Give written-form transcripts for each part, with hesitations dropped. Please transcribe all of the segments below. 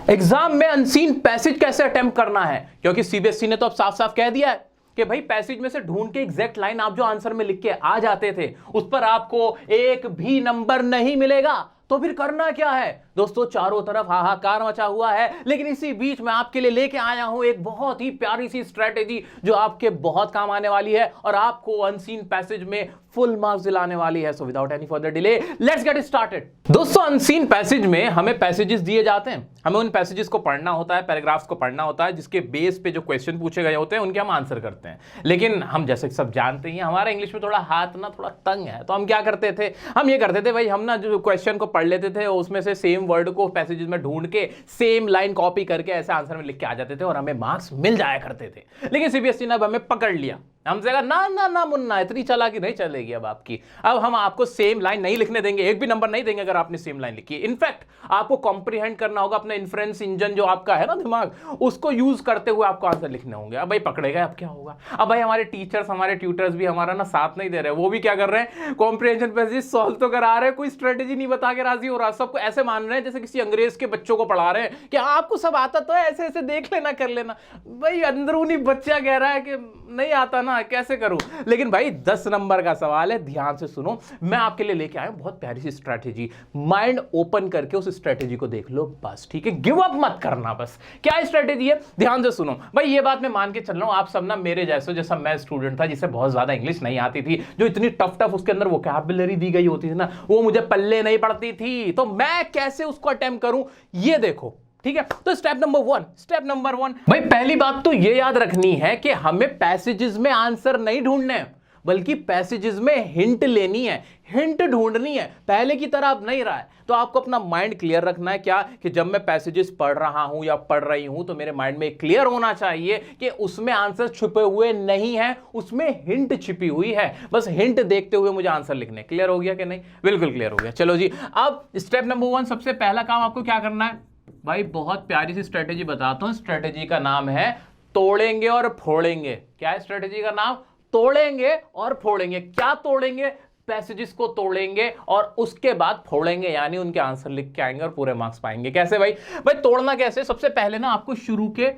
Exam में unseen passage कैसे attempt करना है, क्योंकि सीबीएसई ने तो अब साफ साफ कह दिया है कि भाई पैसेज में से ढूंढ के एग्जैक्ट लाइन आप जो आंसर में लिख के आ जाते थे उस पर आपको एक भी नंबर नहीं मिलेगा। तो फिर करना क्या है दोस्तों, चारों तरफ हाहाकार मचा हुआ है, लेकिन इसी बीच मैं आपके लिए लेके आया हूं एक बहुत ही प्यारी सी स्ट्रेटेजी जो आपके बहुत काम आने वाली है और आपको अनसीन पैसेज में फुल मार्क्स दिलाने वाली है। So without any further delay let's get started. दोस्तों अनसीन पैसेज में हमें पैसेजेस दिए जाते हैं, हमें उन पैसेजेस को पढ़ना होता है, पैराग्राफ्स को पढ़ना होता है, जिसके बेस पे जो क्वेश्चन पूछे गए होते हैं उनके हम आंसर करते हैं। लेकिन हम जैसे सब जानते हैं हमारा इंग्लिश में थोड़ा हाथ ना थोड़ा तंग है, तो हम क्या करते थे, हम ये करते थे भाई हम ना जो क्वेश्चन को पढ़ लेते थे उसमें से सेम वर्ड को पैसेजेस में ढूंढ के सेम लाइन कॉपी करके ऐसे आंसर में लिख के आ जाते थे और हमें मार्क्स मिल जाया करते थे। लेकिन सीबीएसई ने अब हमें पकड़ लिया, हमसे कहा ना ना ना मुन्ना इतनी चालाकी नहीं चलेगी अब आपकी, अब हम आपको सेम लाइन नहीं लिखने देंगे, एक भी नंबर नहीं देंगे अगर आपने सेम लाइन लिखी है। इनफैक्ट आपको कॉम्प्रिहेंड करना होगा, अपना इन्फ्रेंस इंजन जो आपका है ना दिमाग, उसको यूज करते हुए आपको आंसर लिखने होंगे। अब भाई पकड़े गए, अब क्या होगा, अब भाई हमारे टीचर्स हमारे ट्यूटर्स भी हमारा ना साथ नहीं दे रहे, वो भी क्या कर रहे हैं, कॉम्प्रिहेंशन पैसेज सॉल्व तो करा रहे हैं, कोई स्ट्रेटेजी नहीं बता के राजी हो रहा, सबको ऐसे मान रहे हैं जैसे किसी अंग्रेज के बच्चों को पढ़ा रहे हैं कि आपको सब आता तो है, ऐसे ऐसे देख लेना कर लेना। भाई अंदरूनी बच्चा कह रहा है कि नहीं आता ना, कैसे करूं। लेकिन भाई 10 नंबर का सवाल है, ध्यान से सुनो, मैं आपके लिए लेके आया हूं बहुत प्यारी सी स्ट्रैटेजी। माइंड ओपन करके उस स्ट्रैटेजी को देख लो बस, ठीक है, गिव अप मत करना बस। क्या स्ट्रैटेजी है, ध्यान से सुनो भाई। ये बात मैं मान के चल रहा हूं आप सब ना मेरे जैसा मैं स्टूडेंट था जिसे बहुत ज्यादा इंग्लिश नहीं आती थी, जो इतनी टफ उसके अंदर वोकैबुलरी दी गई होती थी ना, वो मुझे पल्ले नहीं पड़ती थी, तो मैं कैसे उसको अटेम्प्ट करूं ये देखो, ठीक है। तो स्टेप नंबर वन भाई, पहली बात तो ये याद रखनी है कि हमें पैसेजेस में आंसर नहीं ढूंढने हैं, बल्कि पैसेजेस में हिंट लेनी है, हिंट ढूंढनी है। पहले की तरह अब नहीं रहा है, तो आपको अपना माइंड क्लियर रखना है क्या, कि जब मैं पैसेजेस पढ़ रहा हूं या पढ़ रही हूं तो मेरे माइंड में क्लियर होना चाहिए कि उसमें आंसर छुपे हुए नहीं है, उसमें हिंट छिपी हुई है। बस हिंट देखते हुए मुझे आंसर लिखने। क्लियर हो गया कि नहीं, बिल्कुल क्लियर हो गया। चलो जी, अब स्टेप नंबर 1, सबसे पहला काम आपको क्या करना है भाई, बहुत प्यारी सी स्ट्रेटेजी बताता हूं। स्ट्रेटेजी का नाम है तोड़ेंगे और फोड़ेंगे। क्या है स्ट्रेटेजी का नाम, तोड़ेंगे और फोड़ेंगे। क्या तोड़ेंगे, पैसेजेस को तोड़ेंगे और उसके बाद फोड़ेंगे, यानी उनके आंसर लिख के आएंगे और पूरे मार्क्स पाएंगे। कैसे भाई, तोड़ना कैसे, सबसे पहले ना आपको शुरू के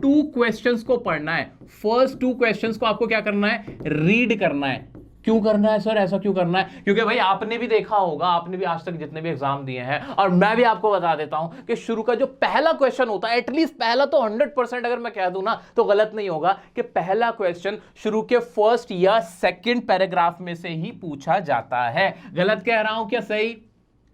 2 क्वेश्चंस को पढ़ना है। फर्स्ट 2 क्वेश्चंस को आपको क्या करना है, रीड करना है। क्यों करना है सर, ऐसा क्यों करना है, क्योंकि भाई आपने भी देखा होगा, आपने भी आज तक जितने भी एग्जाम दिए हैं, और मैं भी आपको बता देता हूं कि शुरू का जो पहला क्वेश्चन होता है, एटलीस्ट पहला तो 100% अगर मैं कह दूं ना तो गलत नहीं होगा, कि पहला क्वेश्चन शुरू के फर्स्ट या सेकंड पैराग्राफ में से ही पूछा जाता है। गलत कह रहा हूं क्या, सही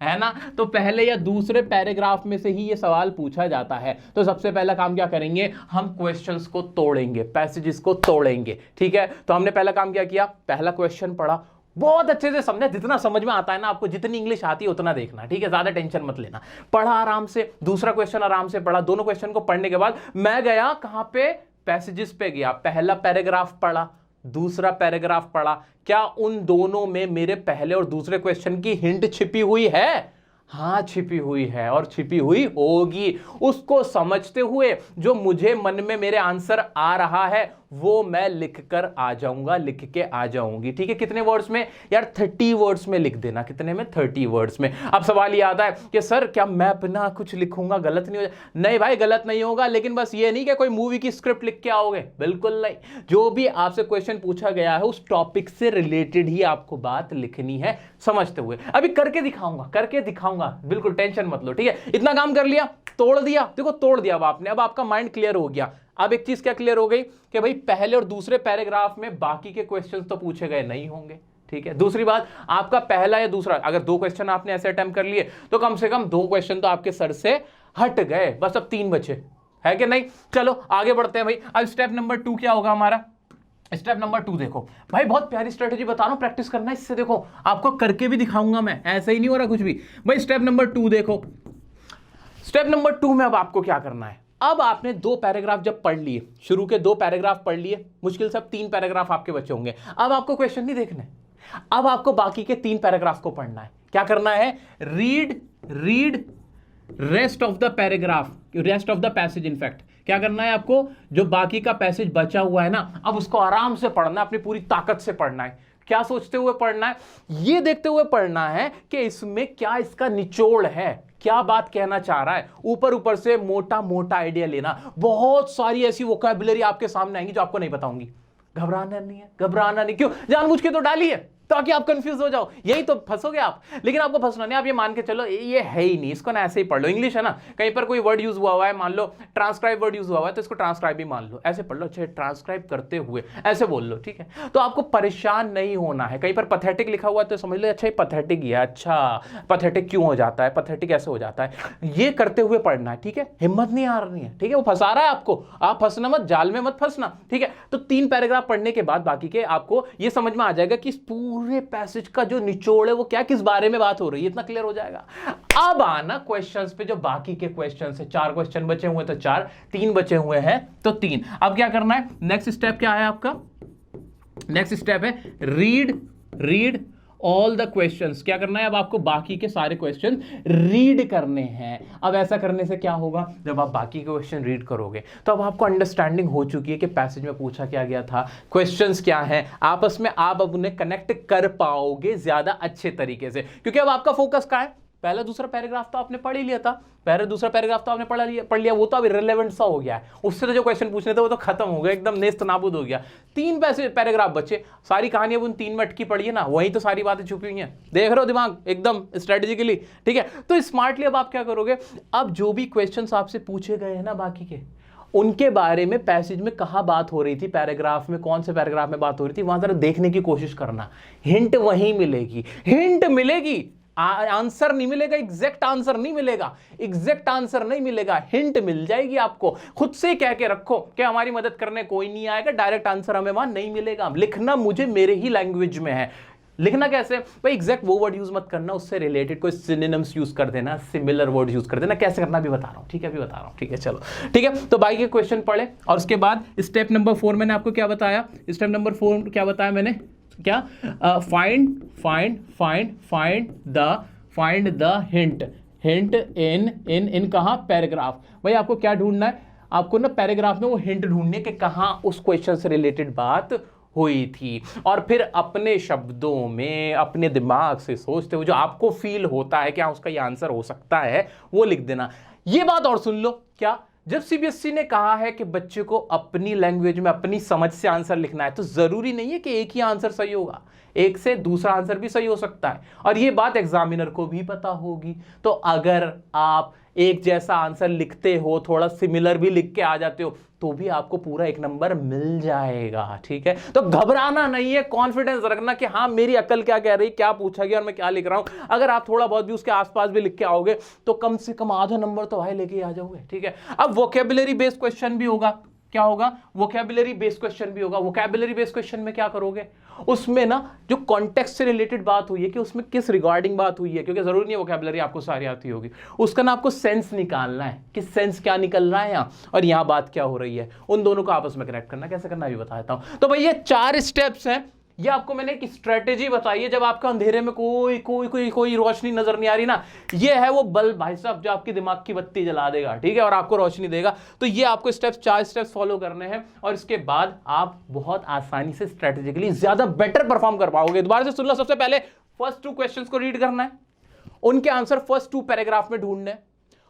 है ना। तो पहले या दूसरे पैराग्राफ में से ही ये सवाल पूछा जाता है। तो सबसे पहला काम क्या करेंगे, हम क्वेश्चंस को तोड़ेंगे, पैसेजेस को तोड़ेंगे, ठीक है। तो हमने पहला काम क्या किया, पहला क्वेश्चन पढ़ा, बहुत अच्छे से समझा, जितना समझ में आता है ना आपको, जितनी इंग्लिश आती है उतना देखना, ठीक है, ज्यादा टेंशन मत लेना। पढ़ा आराम से, दूसरा क्वेश्चन आराम से पढ़ा। दोनों क्वेश्चन को पढ़ने के बाद मैं गया कहां पे, पैसेजेस पे गया। पहला पैराग्राफ पढ़ा, दूसरा पैराग्राफ पढ़ा। क्या उन दोनों में मेरे पहले और दूसरे क्वेश्चन की हिंट छिपी हुई है, हां छिपी हुई है और छिपी हुई होगी। उसको समझते हुए जो मुझे मन में मेरे आंसर आ रहा है वो मैं लिख कर आ जाऊंगा, लिख के आ जाऊंगी, ठीक है। कितने वर्ड्स में यार, 30 वर्ड्स में लिख देना। कितने में, 30 वर्ड्स में। अब सवाल ये आता है कि सर क्या मैं अपना कुछ लिखूंगा गलत नहीं हो जाए, नहीं भाई गलत नहीं होगा, लेकिन बस ये नहीं कि कोई मूवी की स्क्रिप्ट लिख के आओगे, बिल्कुल नहीं। जो भी आपसे क्वेश्चन पूछा गया है उस टॉपिक से रिलेटेड ही आपको बात लिखनी है, समझते हुए। अभी करके दिखाऊंगा, बिल्कुल टेंशन मत लो, ठीक है। इतना काम कर लिया, तोड़ दिया, देखो तोड़ दिया अब आपने, अब आपका माइंड क्लियर हो गया। अब एक चीज क्या क्लियर हो गई कि भाई पहले और दूसरे पैराग्राफ में बाकी के क्वेश्चंस तो पूछे गए नहीं होंगे, ठीक है। दूसरी बात, आपका पहला या दूसरा, अगर 2 क्वेश्चन आपने ऐसे अटेम्प्ट कर लिए तो कम से कम 2 क्वेश्चन तो आपके सर से हट गए, बस अब 3 बचे, है कि नहीं। चलो आगे बढ़ते हैं भाई। अब स्टेप नंबर 2 क्या होगा हमारा, स्टेप नंबर 2 देखो भाई, बहुत प्यारी स्ट्रेटेजी बता रहा हूं, प्रैक्टिस करना है इससे। देखो आपको करके भी दिखाऊंगा मैं, ऐसा ही नहीं हो रहा कुछ भी भाई। स्टेप नंबर 2 देखो, स्टेप नंबर 2 में अब आपको क्या करना है, अब आपने 2 पैराग्राफ जब पढ़ लिए, शुरू के 2 पैराग्राफ पढ़ लिए, मुश्किल से अब 3 पैराग्राफ आपके बचे होंगे। अब आपको क्वेश्चन नहीं देखने, अब आपको बाकी के 3 पैराग्राफ को पढ़ना है। क्या करना है, read rest of the paragraph, rest of the passage. In fact क्या करना है आपको, जो बाकी का पैसेज बचा हुआ है ना, अब उसको आराम से पढ़ना है, अपनी पूरी ताकत से पढ़ना है। क्या सोचते हुए पढ़ना है, ये देखते हुए पढ़ना है कि इसमें क्या इसका निचोड़ है, क्या बात कहना चाह रहा है। ऊपर ऊपर से मोटा मोटा आइडिया लेना, बहुत सारी ऐसी वोकैबुलरी आपके सामने आएंगी जो आपको नहीं बताऊंगी। घबराना नहीं है, घबराना नहीं, क्यों, जानबूझ के तो डाली है ताकि आप कंफ्यूज हो जाओ, यही तो फंसोगे आप। लेकिन आपको फंसना नहीं, आप ये मान के चलो ये है ही नहीं, इसको ना ऐसे ही पढ़ लो। इंग्लिश है ना, कहीं पर कोई वर्ड यूज हुआ है, मान लो ट्रांसक्राइब वर्ड यूज हुआ है तो इसको ट्रांसक्राइब ही मान लो, ऐसे पढ़ लो, अच्छा ट्रांसक्राइब करते हुए ऐसे बोल लो, ठीक है। तो आपको परेशान नहीं होना है। कहीं पर पथेटिक लिखा हुआ है तो समझ लो अच्छा ये पथेटिक ही है, अच्छा पथेटिक क्यों हो जाता है, पथेटिक ऐसे हो जाता है, ये करते हुए पढ़ना है, ठीक है। हिम्मत नहीं आ रही है, ठीक है, वो फंसा रहा है आपको, आप फंसना मत, जाल में मत फंसना, ठीक है। तो 3 पैराग्राफ पढ़ने के बाद बाकी के आपको ये समझ में आ जाएगा कि इस पूरे पैसेज का जो निचोड़ है वो क्या, किस बारे में बात हो रही है, इतना क्लियर हो जाएगा। अब आना क्वेश्चंस पे, जो बाकी के क्वेश्चंस है। 4 क्वेश्चन बचे हुए तो 4, 3 बचे हुए हैं तो 3। अब क्या करना है, नेक्स्ट स्टेप क्या है आपका, नेक्स्ट स्टेप है रीड ऑल द क्वेश्चंस। क्या करना है अब आपको, बाकी के सारे क्वेश्चन रीड करने हैं। अब ऐसा करने से क्या होगा, जब आप बाकी के क्वेश्चन रीड करोगे तो अब आपको अंडरस्टैंडिंग हो चुकी है कि पैसेज में पूछा क्या गया था, क्वेश्चंस क्या हैं, आपस में आप अब उन्हें कनेक्ट कर पाओगे ज्यादा अच्छे तरीके से। क्योंकि अब आपका फोकस क्या है, पहला दूसरा पैराग्राफ तो आपने पढ़ ही लिया था, पहले दूसरा पैराग्राफ तो आपने पढ़ लिया, वो तो अब इररिलेवेंट सा हो गया है, उससे तो जो क्वेश्चन पूछने थे वो तो खत्म हो गया, एकदम नेस्त नाबूद हो गया। 3 पैराग्राफ बचे, सारी कहानी अब उन 3 में अटकी पड़ी है ना, वही तो सारी बातें छुपी हुई हैं, देख रहे हो दिमाग एकदम स्ट्रेटेजिकली, ठीक है। तो स्मार्टली अब आप क्या करोगे, अब जो भी क्वेश्चन आपसे पूछे गए हैं ना बाकी के, उनके बारे में पैसेज में कहां बात हो रही थी, पैराग्राफ में कौन से पैराग्राफ में बात हो रही थी, वहां जरा देखने की कोशिश करना। हिंट वहीं मिलेगी, हिंट मिलेगी, आंसर नहीं मिलेगा, एग्जैक्ट आंसर नहीं मिलेगा, एग्जैक्ट आंसर नहीं मिलेगा, हिंट मिल जाएगी आपको। खुद से कह के रखो कि हमारी मदद करने कोई नहीं आएगा, डायरेक्ट आंसर हमें वहां नहीं मिलेगा, लिखना मुझे मेरे ही लैंग्वेज में है। लिखना कैसे भाई, एग्जैक्ट वो वर्ड यूज मत करना, उससे रिलेटेड कोई सिनोनिम्स यूज कर देना, सिमिलर वर्ड यूज कर देना। कैसे करना भी बता रहा हूं, ठीक है, अभी बता रहा हूं, ठीक है, चलो ठीक है। तो बाकी के क्वेश्चन पढ़े और उसके बाद स्टेप नंबर 4 मैंने आपको क्या बताया, स्टेप नंबर 4 क्या बताया मैंने, क्या, फाइंड द हिंट इन कहां, पैराग्राफ। भाई आपको क्या ढूंढना है, आपको ना पैराग्राफ में वो हिंट ढूंढने के कहां उस क्वेश्चन से रिलेटेड बात हुई थी, और फिर अपने शब्दों में अपने दिमाग से सोचते हुए जो आपको फील होता है क्या उसका ये आंसर हो सकता है वो लिख देना। ये बात और सुन लो, क्या, जब सीबीएसई ने कहा है कि बच्चे को अपनी लैंग्वेज में अपनी समझ से आंसर लिखना है, तो जरूरी नहीं है कि एक ही आंसर सही होगा, एक से दूसरा आंसर भी सही हो सकता है, और ये बात एग्जामिनर को भी पता होगी। तो अगर आप एक जैसा आंसर लिखते हो, थोड़ा सिमिलर भी लिख के आ जाते हो, तो भी आपको पूरा 1 नंबर मिल जाएगा, ठीक है। तो घबराना नहीं है, कॉन्फिडेंस रखना कि हाँ मेरी अकल क्या कह रही, क्या पूछा गया और मैं क्या लिख रहा हूं। अगर आप थोड़ा बहुत भी उसके आसपास भी लिख के आओगे तो कम से कम आधा नंबर तो भाई लेके आ जाओगे, ठीक है। अब वोकैबुलरी बेस्ड क्वेश्चन भी होगा, क्या होगा, वोकैबुलरी बेस्ड क्वेश्चन भी होगा। वोकैबुलरी बेस्ड क्वेश्चन में क्या करोगे, उसमें ना जो कॉन्टेक्स्ट से रिलेटेड बात हुई है कि उसमें किस रिगार्डिंग बात हुई है, क्योंकि जरूरी नहीं है वोकैबुलरी आपको सारी आती होगी, उसका ना आपको सेंस निकालना है कि सेंस क्या निकल रहा है यहाँ और यहाँ बात क्या हो रही है, उन दोनों को आपस में कनेक्ट करना, कैसे करना भी बता देता हूं। तो भाई ये 4 स्टेप्स हैं, ये आपको मैंने एक स्ट्रेटेजी बताई है। जब आपका अंधेरे में कोई रोशनी नजर नहीं आ रही ना, ये है वो बल्ब भाई साहब जो आपकी दिमाग की बत्ती जला देगा, ठीक है, और आपको रोशनी देगा। तो ये आपको 4 स्टेप्स फॉलो करने हैं और इसके बाद आप बहुत आसानी से स्ट्रेटेजिकली ज्यादा बेटर परफॉर्म कर पाओगे। दोबारा से सुन लो, सबसे पहले फर्स्ट 2 क्वेश्चंस को रीड करना है, उनके आंसर फर्स्ट 2 पैराग्राफ में ढूंढने हैं,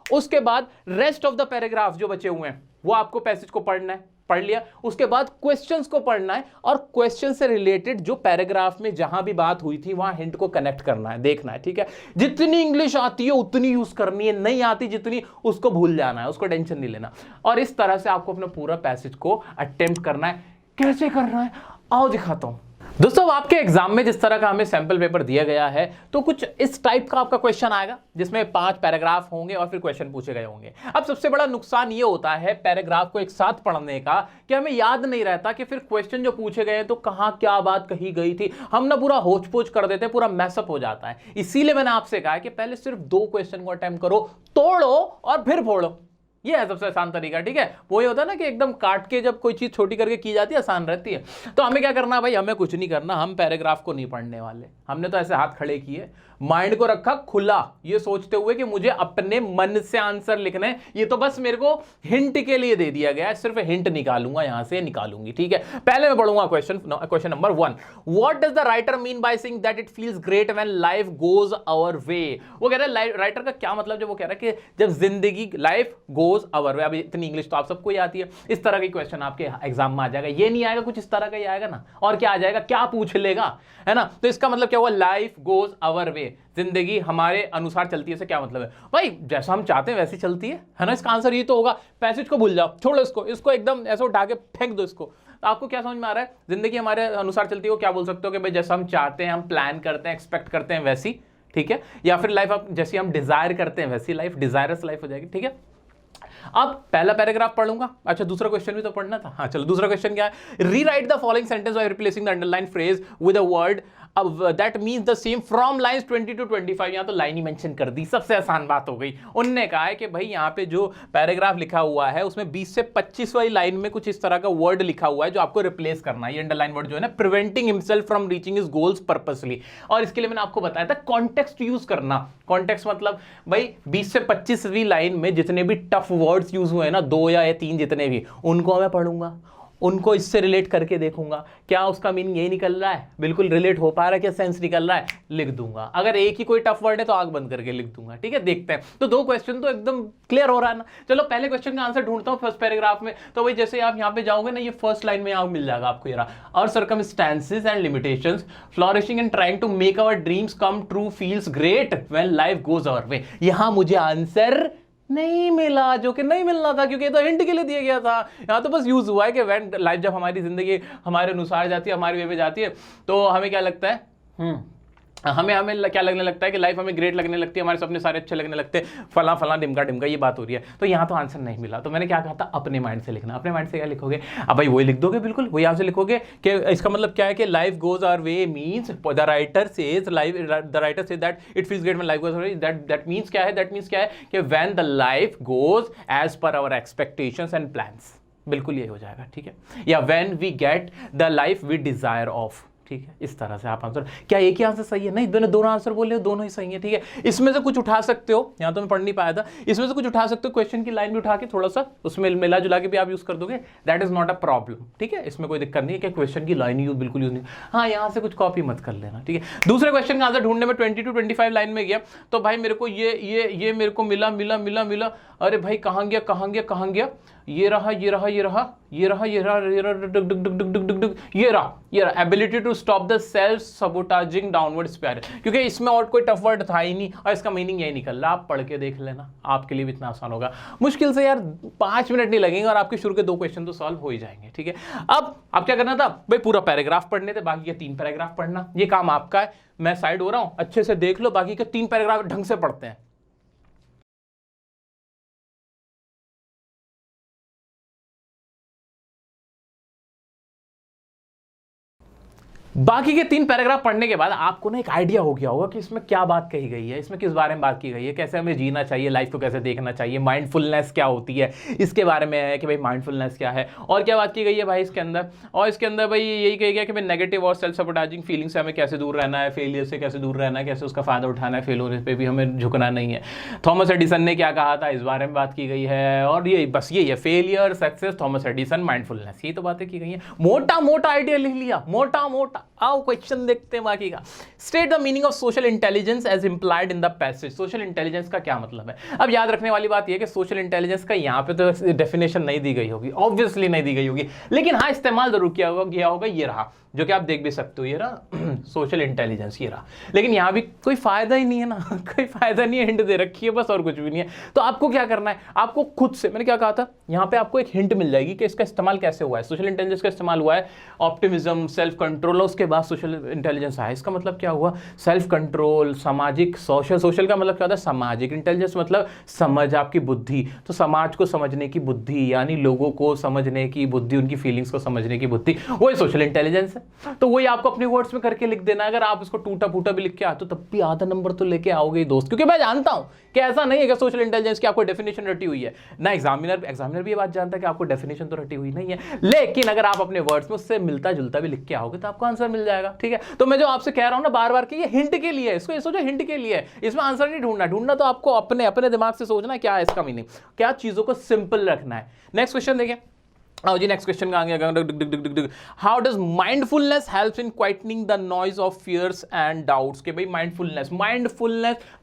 उसके बाद रेस्ट ऑफ द पैराग्राफ जो बचे हुए हैं वो आपको पैसेज को पढ़ना है, पढ़ लिया, उसके बाद क्वेश्चंस को पढ़ना है और क्वेश्चन से रिलेटेड जो पैराग्राफ में जहां भी बात हुई थी वहां हिंट को कनेक्ट करना है, देखना है, ठीक है। जितनी इंग्लिश आती है उतनी यूज करनी है, नहीं आती जितनी उसको भूल जाना है, उसको टेंशन नहीं लेना। और इस तरह से आपको अपना पूरा पैसेज को अटेम्प्ट करना है। कैसे करना है आओ दिखाता हूं। दोस्तों आपके एग्जाम में जिस तरह का हमें सैंपल पेपर दिया गया है तो कुछ इस टाइप का आपका क्वेश्चन आएगा जिसमें 5 पैराग्राफ होंगे और फिर क्वेश्चन पूछे गए होंगे। अब सबसे बड़ा नुकसान ये होता है पैराग्राफ को एक साथ पढ़ने का कि हमें याद नहीं रहता कि फिर क्वेश्चन जो पूछे गए हैं तो कहां क्या बात कही गई थी, हम ना पूरा होच पोच कर देते हैं, पूरा मैसअप हो जाता है। इसीलिए मैंने आपसे कहा कि पहले सिर्फ 2 क्वेश्चन को अटेम्प्ट करो, तोड़ो और फिर फोड़ो। ये है सबसे आसान तरीका, ठीक है। वो ये होता है ना कि एकदम काट के जब कोई चीज छोटी करके की जाती है आसान रहती है। तो हमें क्या करना है भाई, हमें कुछ नहीं करना, हम पैराग्राफ को नहीं पढ़ने वाले। हमने तो ऐसे हाथ खड़े किए, माइंड को रखा खुला, ये सोचते हुए कि मुझे अपने मन से आंसर लिखना है। ये तो बस मेरे को हिंट के लिए दे दिया गया है, सिर्फ हिंट निकालूंगा, यहां से निकालूंगी, ठीक है। पहले मैं पढ़ूंगा question number 1। What does the writer mean by saying that it feels great when life goes our way. वो कह रहा है राइटर का क्या मतलब, जब वो कह रहा है कि जब जिंदगी लाइफ गोज आवर वे। अभी इतनी इंग्लिश तो आप सबको ही आती है, इस तरह की क्वेश्चन आपके एग्जाम में आ जाएगा। ये नहीं आएगा, कुछ इस तरह का ही आएगा ना, और क्या आ जाएगा, क्या पूछ लेगा, है ना। तो इसका मतलब क्या हुआ, लाइफ गोज आवर वे, जिंदगी हमारे अनुसार चलती है। इससे क्या मतलब है भाई, जैसा हम चाहते हैं वैसी चलती है ना। इसका आंसर ये तो होगा। पैसेज को भूल जाओ, छोड़ो इसको एकदम ऐसे उठा के फेंक दो इसको। तो आपको क्या समझ में आ रहा है, जिंदगी हमारे अनुसार चलती है, वो क्या बोल सकते हो कि भाई जैसा हम चाहते हैं, हम प्लान करते हैं, एक्सपेक्ट करते हैं वैसी, ठीक है। या फिर लाइफ आप जैसी हम डिजायर करते हैं वैसी लाइफ, डिजायरस लाइफ हो जाएगी, ठीक है। अब पहला पैराग्राफ पढ़ूंगा। अच्छा, दूसरा क्वेश्चन भी तो पढ़ना था। हाँ चलो, दूसरा क्वेश्चन क्या है, rewrite the following sentence by replacing the underline phrase with a word that means the same from lines 20 to 25। यहां तो लाइन ही मेंशन कर दी, सबसे आसान बात हो गई। उनने कहा है कि भाई यहाँ पे जो पैराग्राफ लिखा हुआ है उसमें 20 से 25 वाली लाइन में कुछ इस तरह का वर्ड लिखा हुआ है जो आपको रिप्लेस करना है। ये अंडरलाइन वर्ड जो है ना, preventing himself from reaching his goals purposely. और इसके लिए मैंने आपको बताया था कॉन्टेक्स्ट यूज करना। कॉन्टेक्स्ट मतलब भाई 20 से 25वीं लाइन में जितने भी टफ वर्ड्स यूज हुए हैं ना, 2 या 3 जितने भी, उनको मैं पढ़ूंगा, उनको इससे रिलेट करके देखूंगा क्या उसका मीनिंग यही निकल रहा है, बिल्कुल रिलेट हो पा रहा है, क्या सेंस निकल रहा है, लिख दूंगा। अगर एक ही कोई टफ वर्ड है तो आंख बंद करके लिख दूंगा, ठीक है। देखते हैं, तो 2 क्वेश्चन तो एकदम क्लियर हो रहा है ना। चलो पहले क्वेश्चन का आंसर ढूंढता हूं फर्स्ट पैराग्राफ में। तो भाई जैसे आप यहां पे जाओगे ना, ये फर्स्ट लाइन में यहां मिल जाएगा आपको, ये रहा, और circumstances and limitations flourishing and trying to make our dreams come true feels great when life goes our way. यहां मुझे आंसर नहीं मिला, जो कि नहीं मिलना था, क्योंकि ये तो हिंट के लिए दिया गया था। यहाँ तो बस यूज हुआ है कि व्हेन लाइफ, जब हमारी जिंदगी हमारे अनुसार जाती है, हमारे वे में जाती है, तो हमें क्या लगता है, हमें क्या लगने लगता है कि लाइफ हमें ग्रेट लगने लगती है, हमारे सपने सारे अच्छे लगने लगते हैं, फला फला डिमका डिमका, ये बात हो रही है। तो यहाँ तो आंसर नहीं मिला। तो मैंने क्या कहा था, अपने माइंड से लिखना। अपने माइंड से क्या लिखोगे, अब भाई वही लिख दोगे, बिल्कुल वही यहाँ से लिखोगे कि इसका मतलब क्या है कि life goes our way means the writer says that it feels great when life goes our way. That means क्या है, दैट मीन्स क्या है कि when the life goes as per our expectations and plans, बिल्कुल ये हो जाएगा, ठीक है। या when we get the life we desire of, ठीक है। इस तरह से आप आंसर, क्या एक ही आंसर सही है, नहीं, दोनों आंसर बोले हो, दोनों ही सही है, ठीक है। इसमें से कुछ उठा सकते हो, यहां तो मैं पढ़ नहीं पाया था, इसमें से कुछ उठा सकते हो, क्वेश्चन की लाइन भी उठा के थोड़ा सा उसमें मिला जुला के भी आप यूज कर दोगे, that is not a problem, ठीक है। इसमें कोई दिक्कत नहीं है कि क्वेश्चन की लाइन यूज बिल्कुल यूज नहीं। हाँ, यहां से कुछ कॉपी मत कर लेना, ठीक है। दूसरे क्वेश्चन का आंसर ढूंढने में 20 to 25 लाइन में गया, तो भाई मेरे को ये मेरे को मिला। अरे भाई कहां गया, ये रहा, ability to stop the self sabotaging downward spiral, क्योंकि इसमें और कोई टफ वर्ड था ही नहीं और इसका मीनिंग यही निकल रहा। आप पढ़ के देख लेना, आपके लिए भी इतना आसान होगा। मुश्किल से यार 5 मिनट नहीं लगेंगे और आपके शुरू के 2 क्वेश्चन तो सॉल्व हो ही जाएंगे, ठीक है। अब क्या करना था भाई, पूरा पैराग्राफ पढ़ने थे, बाकी के 3 पैराग्राफ पढ़ना, ये काम आपका है। मैं साइड हो रहा हूं, अच्छे से देख लो, बाकी के 3 पैराग्राफ ढंग से पढ़ते हैं। बाकी के 3 पैराग्राफ पढ़ने के बाद आपको ना एक आइडिया हो गया होगा कि इसमें क्या बात कही गई है, इसमें किस बारे में बात की गई है, कैसे हमें जीना चाहिए, लाइफ को कैसे देखना चाहिए, माइंडफुलनेस क्या होती है, इसके बारे में है कि भाई माइंडफुलनेस क्या है, और क्या बात की गई है भाई इसके अंदर। और इसके अंदर भाई यही कही गया कि भाई नेगेटिव और सेल्फ सबोटाजिंग फीलिंग से हमें कैसे दूर रहना है, फेलियर से कैसे दूर रहना है, कैसे उसका फायदा उठाना है, फेल होने पर भी हमें झुकना नहीं है। थॉमस एडिसन ने क्या कहा था, इस बारे में बात की गई है। और ये बस यही है, failure, success, Thomas Edison, mindfulness, यही तो बातें की गई हैं। मोटा मोटा आइडिया लिख लिया, मोटा। आओ क्वेश्चन देखते हैं बाकी का। State the meaning of social intelligence as implied in the passage. Social intelligence का क्या मतलब है। अब याद रखने वाली बात यह है कि सोशल इंटेलिजेंस का यहाँ पे तो डेफिनेशन नहीं दी गई होगी, ऑब्वियसली नहीं दी गई होगी, लेकिन हाँ इस्तेमाल जरूर किया होगा। ये रहा, जो कि आप देख भी सकते हो, ये रहा सोशल इंटेलिजेंस, ये रहा। लेकिन यहाँ भी कोई फायदा ही नहीं है ना, कोई फायदा नहीं है, हिंट दे रखी है बस, और कुछ भी नहीं है। तो आपको क्या करना है, आपको खुद से, मैंने क्या कहा था, यहाँ पे आपको एक हिंट मिल जाएगी कि इसका इस्तेमाल कैसे हुआ है। सोशल इंटेलिजेंस का इस्तेमाल हुआ है ऑप्टिमिज्म, सेल्फ कंट्रोल, उसके बाद सोशल इंटेलिजेंस आया। इसका मतलब क्या हुआ, सेल्फ कंट्रोल, सामाजिक, सोशल का मतलब क्या होता है सामाजिक, इंटेलिजेंस मतलब समझ, आपकी बुद्धि, तो समाज को समझने की बुद्धि, यानी लोगों को समझने की बुद्धि, उनकी फीलिंग्स को समझने की बुद्धि, वही सोशल इंटेलिजेंस है। तो वही आपको अपने वर्ड्स में करके लिख देना। अगर आप इसको टूटा फूटा भी लिख के आते हो तब भी आधा नंबर तो लेके आओगे दोस्त, क्योंकि मैं जानता हूं कि ऐसा नहीं है कि सोशल इंटेलिजेंस की आपको डेफिनेशन रटी हुई है ना, एग्जामिनर भी ये बात जानता है कि आपको डेफिनेशन तो रटी हुई नहीं है, लेकिन अगर आप अपने वर्ड्स में उससे मिलता जुलता भी लिख के आओगे तो आपको आंसर मिल जाएगा। ठीक है, तो मैं जो आपसे कह रहा हूं ना बार बार कि ये हिंट के लिए है, इसको ये सोचो हिंट के लिए है, इसमें आंसर नहीं ढूंढना तो आपको अपने अपने दिमाग से सोचना क्या है इसका मीनिंग, क्या चीजों को सिंपल रखना है। नेक्स्ट क्वेश्चन देखिए। आओ जी नेक्स्ट क्वेश्चन का आगे। How does mindfulness helps in quietening the noise of fears and doubts. के भाई माइंडफुलनेस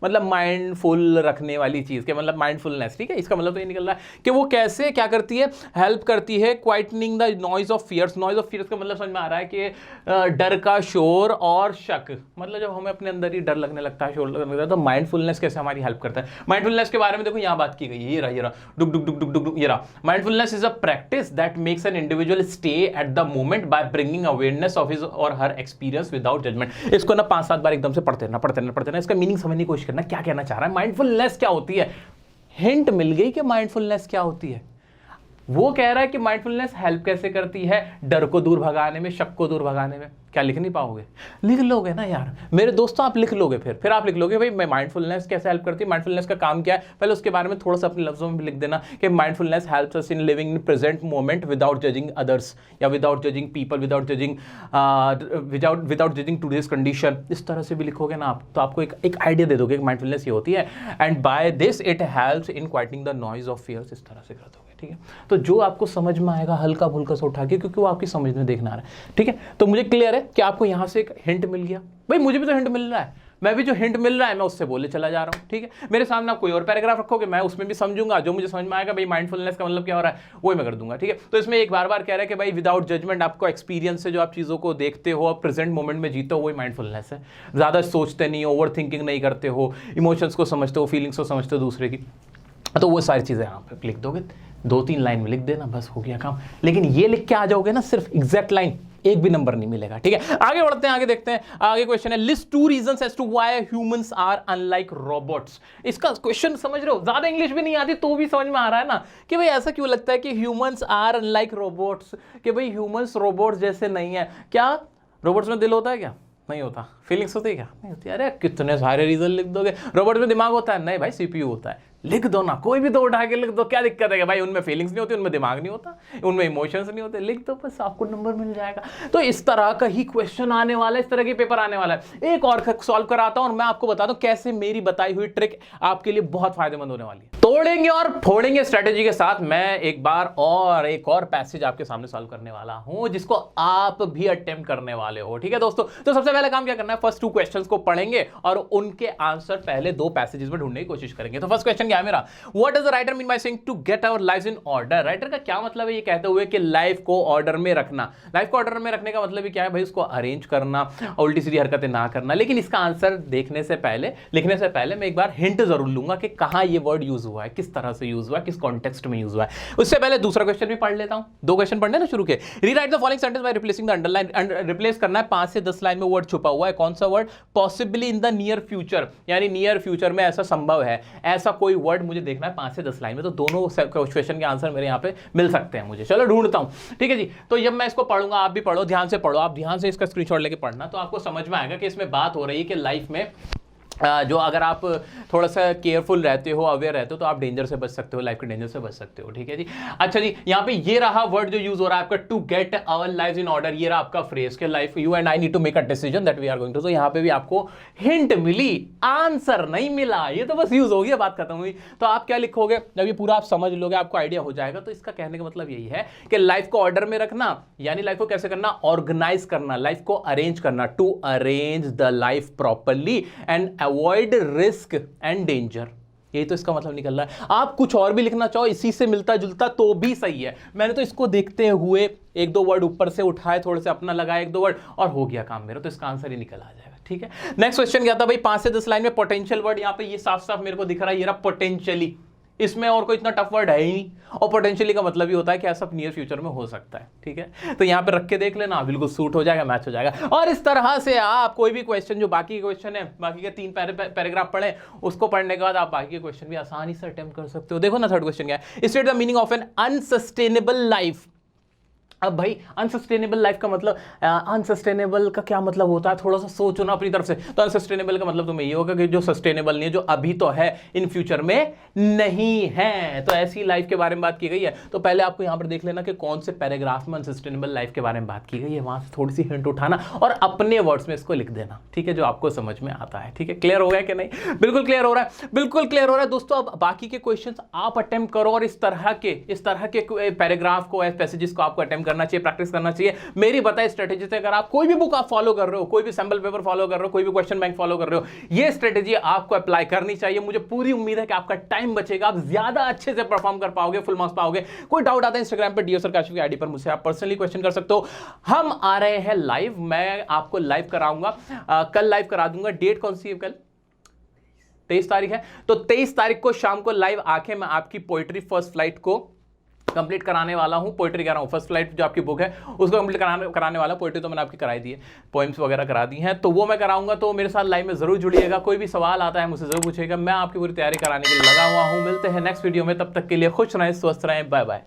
मतलब माइंडफुल रखने वाली चीज के मतलब माइंडफुलनेस, ठीक है, इसका मतलब तो ये निकल रहा है कि वो कैसे क्या करती है, हेल्प करती है quietening the noise of fears. Noise of fears का मतलब समझ में आ रहा है कि डर का शोर और शक, मतलब जब हमें अपने अंदर ही डर लगने लगता है, शोर लगने लगता है, तो माइंडफुलनेस कैसे हमारी हेल्प करता है। माइंडफुलनेस के बारे में देखो यहाँ बात की गई है, ये रहा डुक डुक डुक डुक डुक, ये रहा mindfulness is a practice that makes an individual stay at the moment by bringing awareness of his or her experience without judgment। इसको ना 5-7 बार एकदम से पढ़ते रहना, इसका मीनिंग समझने की कोशिश करना, क्या कहना चाह रहा है, माइंडफुलनेस क्या होती है। हिंट मिल गई कि माइंडफुलनेस क्या होती है। वो कह रहा है कि माइंडफुलनेस हेल्प कैसे करती है, डर को दूर भगाने में, शक को दूर भगाने में। क्या लिख नहीं पाओगे, लिख लोगे ना यार मेरे दोस्तों, आप लिख लोगे, फिर आप लिख लोगे भाई मैं माइंडफुलनेस कैसे हेल्प करती है, माइंडफुलनेस का काम क्या है, पहले उसके बारे में थोड़ा सा अपने लफ्जों में भी लिख देना कि mindfulness helps us in living in present moment without judging others, या without judging people, without judging today's condition. इस तरह से भी लिखोगे ना आप तो आपको एक आइडिया दे दोगे कि माइंडफुलनेस ये होती है। And by this it helps in quieting the noise of fears, इस तरह से कर दोगे। ठीक है, तो जो आपको समझ में आएगा हल्का फुल्का से उठा के, क्योंकि वो आपकी समझ में देखना आ रहा है। ठीक है, तो मुझे क्लियर है कि आपको यहां से एक हिंट मिल गया। भाई मुझे भी तो हिंट मिल रहा है, मैं भी जो हिंट मिल रहा है मैं उससे बोले चला जा रहा हूं। ठीक है, मेरे सामने आप कोई और पैराग्राफ रखोगे मैं उसमें भी समझूंगा, जो मुझे समझ में आएगा भाई माइंडफुलनेस का मतलब क्या हो रहा है वही मैं कर दूंगा। ठीक है, तो इसमें एक बार बार कह रहा है कि भाई विदाउट जजमेंट, आपको एक्सपीरियंस से जो आप चीजों को देखते हो, आप प्रेजेंट मोमेंट में जीते हो, वही माइंडफुलनेस है। ज्यादा सोचते नहीं हो, ओवर थिंकिंग नहीं करते हो, इमोशंस को समझते हो, फीलिंग्स को समझते हो दूसरे की, तो वो सारी चीजें यहाँ पे लिख दोगे, 2-3 लाइन में लिख देना, बस हो गया काम। लेकिन ये लिख के आ जाओगे ना सिर्फ एग्जैक्ट लाइन, एक भी नंबर नहीं मिलेगा। ठीक है, आगे बढ़ते हैं, आगे देखते हैं। आगे क्वेश्चन है list 2 reasons as to why humans are unlike robots. इसका क्वेश्चन समझ रहे हो, ज्यादा इंग्लिश भी नहीं आती तो भी समझ में आ रहा है ना कि भाई ऐसा क्यों लगता है कि ह्यूमंस आर अनलाइक रोबोट्स, कि भाई ह्यूमंस रोबोट्स जैसे नहीं है। क्या रोबोट्स में दिल होता है क्या? नहीं होता। फीलिंग्स होती है क्या? नहीं होती। अरे कितने सारे रीजन लिख दोगे। रोबोट में दिमाग होता है? नहीं भाई, सीपीयू होता है। लिख दो ना, कोई भी 2 उठा के लिख दो, क्या दिक्कत है? भाई उनमें फीलिंग्स नहीं होती, उनमें दिमाग नहीं होता, उनमें इमोशंस नहीं होते, लिख दो बस, आपको नंबर मिल जाएगा। तो इस तरह का ही क्वेश्चन आने वाला है, इस तरह के पेपर आने वाला है। एक और सॉल्व कराता हूं और मैं आपको बता दूं कैसे मेरी बताई हुई ट्रिक आपके लिए बहुत फायदेमंद होने वाली है। तोड़ेंगे और फोड़ेंगे स्ट्रेटेजी के साथ मैं एक बार और एक और पैसेज आपके सामने सॉल्व करने वाला हूं, जिसको आप भी अटेम्प्ट करने वाले हो। ठीक है दोस्तों, तो सबसे पहले काम क्या करना है, फर्स्ट 2 क्वेश्चंस को पढ़ेंगे और उनके आंसर पहले 2 पैसेजेस में ढूंढने की कोशिश करेंगे। तो फर्स्ट क्वेश्चन क्या है मेरा, what does the writer mean by saying to get our lives in order. Writer का क्या मतलब है ये कहते हुए कि लाइफ को ऑर्डर में रखना। लाइफ को ऑर्डर में रखने का मतलब क्या है भाई, उसको अरेंज करना, उल्टी सीधी हरकतें ना करना। लेकिन इसका आंसर देखने से पहले, लिखने से पहले मैं एक बार हिंट जरूर लूंगा कि कहां ये वर्ड यूज हुआ है, किस तरह से यूज हुआ है, किस कॉन्टेक्स्ट में यूज हुआ है। उससे पहले दूसरा क्वेश्चन भी पढ़ लेता हूं, 2 क्वेश्चन पढ़ने ना शुरू के। Rewrite the following sentence by replacing the underline. Replace करना है 5 से 10 लाइन में वर्ड छुपा हुआ है। कौन सा word? Possibly in the near future, यानी नियर फ्यूचर में ऐसा संभव है, ऐसा कोई वर्ड मुझे देखना है 5 से 10 लाइन में। तो दोनों क्वेश्चन के आंसर मेरे यहां पे मिल सकते हैं मुझे। चलो ढूंढता हूं। ठीक है जी, तो जब मैं इसको पढ़ूंगा आप भी पढ़ो, ध्यान से पढ़ो, आप ध्यान से इसका स्क्रीनशॉट लेके पढ़ना, तो आपको समझ में आएगा कि इसमें बात हो रही है कि लाइफ में जो अगर आप थोड़ा सा केयरफुल रहते हो, अवेयर रहते हो, तो आप डेंजर से बच सकते हो, लाइफ के डेंजर से बच सकते हो। ठीक है जी। अच्छा जी, यहाँ पे ये रहा वर्ड जो यूज हो रहा है आपका, to get our lives in order. ये रहा आपका फ्रेज के life, you and I need to make a decision that we are going to. तो यहाँ पे भी आपको हिंट मिली, आंसर नहीं मिला, ये तो बस यूज हो गया, बात खत्म हुई। तो आप क्या लिखोगे जब ये पूरा आप समझ लोगे, आपको आइडिया हो जाएगा। तो इसका कहने का मतलब यही है कि लाइफ को ऑर्डर में रखना, यानी लाइफ को कैसे करना, ऑर्गेनाइज करना, लाइफ को अरेंज करना, to arrange the life properly and avoid risk and danger. यही तो इसका मतलब निकल रहा है। आप कुछ और भी लिखना चाहो इसी से मिलता जुलता तो भी सही है। मैंने तो इसको देखते हुए 1-2 वर्ड ऊपर से उठाए, थोड़े से अपना लगाए 1-2 वर्ड, और हो गया काम मेरा। तो इसका आंसर ही निकल आ जाएगा। ठीक है, नेक्स्ट क्वेश्चन क्या था भाई, 5 से 10 लाइन में पोटेंशियल वर्ड। यहाँ पे ये साफ साफ मेरे को दिख रहा है, ये रहा पोटेंशियली। इसमें और कोई इतना टफ वर्ड है ही नहीं, और पोटेंशियली का मतलब ही होता है कि ऐसा नियर फ्यूचर में हो सकता है, ठीक है। तो यहाँ पे रख के देख लेना, बिल्कुल सूट हो जाएगा, मैच हो जाएगा। और इस तरह से आप कोई भी क्वेश्चन, जो बाकी के क्वेश्चन है, बाकी के 3 पैराग्राफ पढ़े, उसको पढ़ने के बाद आप बाकी के क्वेश्चन भी आसानी से अटेम्प्ट कर सकते हो। देखो ना थर्ड क्वेश्चन क्या है, state the meaning of an unsustainable life. अब भाई अनसस्टेनेबल लाइफ का मतलब, अनसस्टेनेबल का क्या मतलब होता है, थोड़ा सा सोचो ना अपनी तरफ से। तो अनसस्टेनेबल का मतलब तुम्हें ये होगा कि जो सस्टेनेबल नहीं है, जो अभी तो है, इन फ्यूचर में नहीं है। तो ऐसी लाइफ के बारे में बात की गई है। तो पहले आपको यहां पर देख लेना कि कौन से पैराग्राफ में अनसस्टेनेबल लाइफ के बारे में बात की गई है, वहां से थोड़ी सी हिंट उठाना और अपने वर्ड्स में इसको लिख देना, ठीक है, जो आपको समझ में आता है, ठीक है। क्लियर हो गया कि नहीं? बिल्कुल क्लियर हो रहा है, बिल्कुल क्लियर हो रहा है दोस्तों। अब बाकी के क्वेश्चंस आप अटेम्प्ट करो, और इस तरह के पैराग्राफ को, पैसेजेस को आपको अटेम्प्ट करना चाहिए, प्रैक्टिस करना चाहिए। मेरी बताई स्ट्रेटेजी से अगर आप कोई भी बुक आप फॉलो कर रहे हो, कोई भी सैंपल पेपर फॉलो कर रहे हो, कोई भी क्वेश्चन बैंक फॉलो कर रहे हो, ये स्ट्रेटेजी आपको अप्लाई करनी चाहिए। मुझे पूरी उम्मीद है कि आपका टाइम बचेगा, आप ज्यादा अच्छे से परफॉर्म कर पाओगे, फुल मार्क्स पाओगे। कोई डाउट आता है इंस्टाग्राम पे डीओ सर काशिफ की आईडी पर मुझसे आप पर्सनली क्वेश्चन कर सकते हो। हम आ रहे हैं लाइव, मैं आपको लाइव कराऊंगा, कल लाइव करा दूंगा। डेट कौन सी है कल? 23 तारीख है। तो 23 तारीख को शाम को लाइव आके मैं आपकी पोएट्री फर्स्ट फ्लाइट को कंप्लीट कराने वाला हूं। पोएट्री कह रहा हूं, फर्स्ट फ्लाइट जो आपकी बुक है उसको कंप्लीट कराने वाला। पोएट्री तो मैंने आपकी कराई दी है, पोएम्स वगैरह करा दी हैं, तो वो मैं कराऊंगा। तो मेरे साथ लाइव में जरूर जुड़िएगा। कोई भी सवाल आता है मुझसे जरूर पूछिएगा, मैं आपकी पूरी तैयारी कराने के लिए लगा हुआ हूं। मिलते हैं नेक्स्ट वीडियो में, तब तक के लिए खुश रहें, स्वस्थ रहें, बाय बाय।